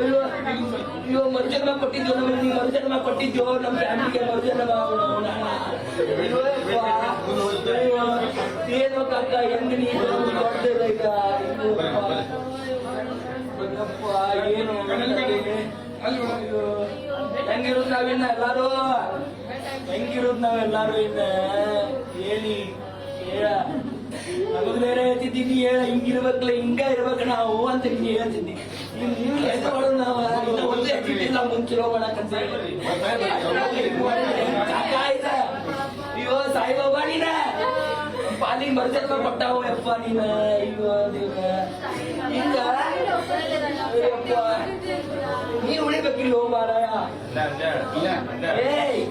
ಅಯ್ಯೋ ಅಯ್ಯೋ ಮರುಜನ್ಮ ಕೊಟ್ಟಿದ್ದು ನಮಗೆ, ನೀವು ಮರುಜನ್ಮ ಕೊಟ್ಟಿದ್ದು ನಮ್ಮ ಫ್ಯಾಮಿಲಿಗೆ ಮರುಜನ್ಮ. ಏನು ಕಾಕ ಹೆಂಗ್ ನೀನು ಕೊಡ್ತಿಲ್ಲ ಈಗ? ಏನು ಹೆಂಗಿರೋದು ನಾವಿನ್ನ ಎಲ್ಲಾರು, ಹೆಂಗಿರೋದು ನಾವೆಲ್ಲಾರು ಇನ್ನ ಹೇಳಿ ಹೇಳ. ನಮಗ್ ಬೇರೆ ಹೇಳ್ತಿದ್ದೀನಿ ಹೇಳ, ಹಿಂಗಿರ್ಬೇಕಲ್ಲ ಹಿಂಗ ಇರ್ಬೇಕು ನಾವು ಅಂತ ಹಿಂಗೆ ಹೇಳ್ತಿದ್ದಿ. ನೀವು ಎಂತ ಮಾಡೋದು ನಾವು ಒಂದು ಹೆಚ್ಚಿಟ್ಟಿಲ್ಲ ಮುಂಚಿರೋ ಮಾಡಕ್ಕಂತ ಅಯ್ಯೋ ಸಾಯಿಬಾಬಾ ನೀನ ಪಾಲಿಗೆ ಮರ್ಜನ್ಮ ಕೊಟ್ಟಾವು ಯಪ್ಪ ನೀನ. ಅಯ್ಯೋ ದೇವ ಹಿಂಗ ನೀವ್ ಉಳಿಬೇಕಿಲ್ಲ ಮಾರಾಯ. ಏಯ್